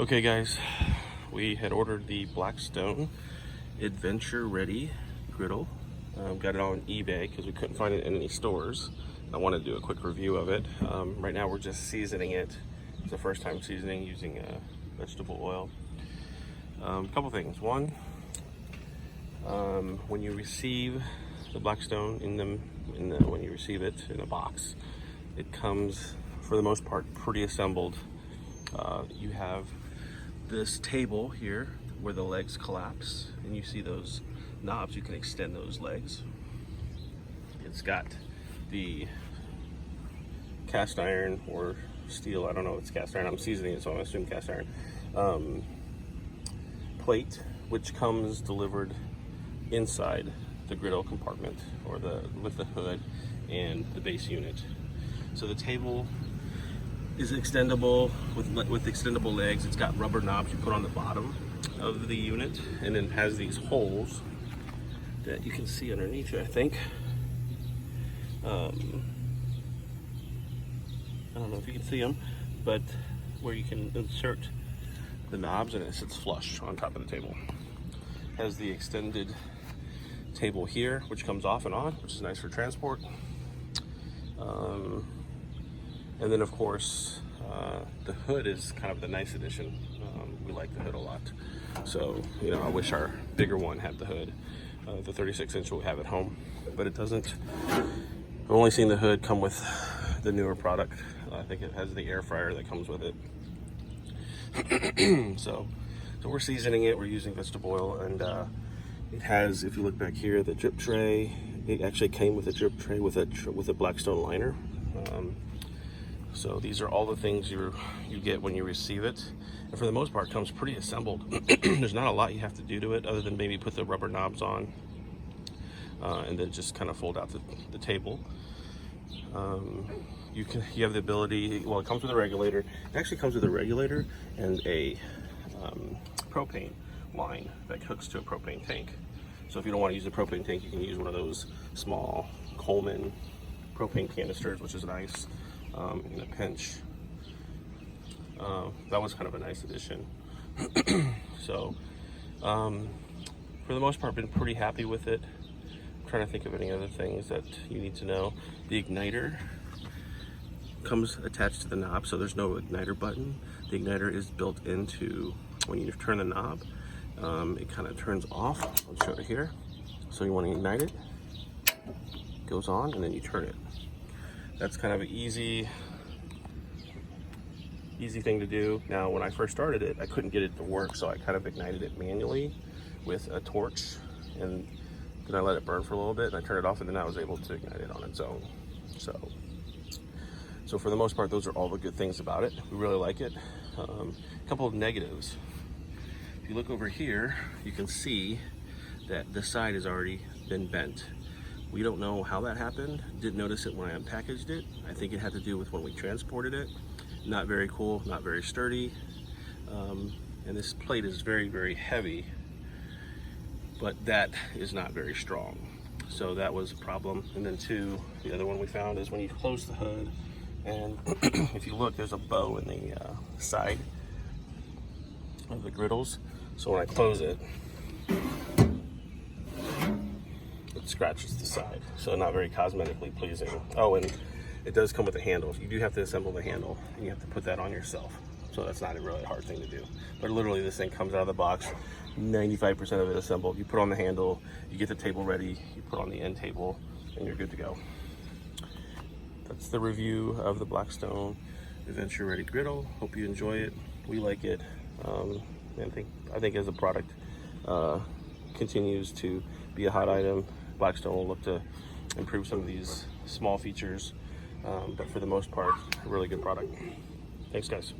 Okay guys, we had ordered the Blackstone Adventure Ready Griddle. Got it on eBay because we couldn't find it in any stores. I wanted to do a quick review of it. Right now we're just seasoning it. It's the first time seasoning using vegetable oil. A couple things. One, when you receive the Blackstone when you receive it in a box, it comes for the most part pre-assembled. You have this table here where the legs collapse, and you see those knobs. You can extend those legs. It's got the cast iron or steel, I don't know if it's cast iron, I'm seasoning it so I'm assuming cast iron, plate, which comes delivered inside the griddle compartment or with the hood and the base unit. So the table is extendable with extendable legs. It's got rubber knobs you put on the bottom of the unit, and then has these holes that you can see underneath it, I think. I don't know if you can see them, but where you can insert the knobs and it sits flush on top of the table. Has the extended table here, which comes off and on, which is nice for transport. And then of course, the hood is kind of the nice addition. We like the hood a lot. So, you know, I wish our bigger one had the hood. The 36-inch we have at home, but it doesn't. I've only seen the hood come with the newer product. I think it has the air fryer that comes with it. So we're seasoning it. We're using vegetable oil, and it has, if you look back here, the drip tray. It actually came with a drip tray with a Blackstone liner. So these are all the things you get when you receive it, and for the most part, it comes pretty assembled. There's not a lot you have to do to it, other than maybe put the rubber knobs on, and then just kind of fold out the table. You have the ability. Well, it comes with a regulator. It actually comes with a regulator and a propane line that hooks to a propane tank. So if you don't want to use a propane tank, you can use one of those small Coleman propane canisters, which is nice. In a pinch. That was kind of a nice addition. So for the most part, been pretty happy with it. I'm trying to think of any other things that you need to know. The igniter comes attached to the knob, so there's no igniter button. The igniter is built into, when you turn the knob, it kind of turns off. I'll show it here. So you want to ignite it, goes on, and then you turn it. That's kind of an easy thing to do. Now, when I first started it, I couldn't get it to work, so I kind of ignited it manually with a torch, and then I let it burn for a little bit, and I turned it off, and then I was able to ignite it on its own. So for the most part, those are all the good things about it. We really like it. A couple of negatives. If you look over here, you can see that this side has already been bent. We don't know how that happened. Didn't notice it when I unpackaged it. I think it had to do with when we transported it. Not very cool, not very sturdy. And this plate is very, very heavy, but that is not very strong. So that was a problem. And then two, the other one we found is when you close the hood, and if you look, there's a bow in the side of the griddles. So when I close it, it scratches the side, so not very cosmetically pleasing. Oh, and it does come with a handle. You do have to assemble the handle, and you have to put that on yourself. So that's not a really hard thing to do. But literally, this thing comes out of the box, 95% of it assembled. You put on the handle, you get the table ready, you put on the end table, and you're good to go. That's the review of the Blackstone Adventure Ready Griddle. Hope you enjoy it. We like it. I think as a product continues to be a hot item, Blackstone will look to improve some of these small features, but for the most part, a really good product. Thanks, guys.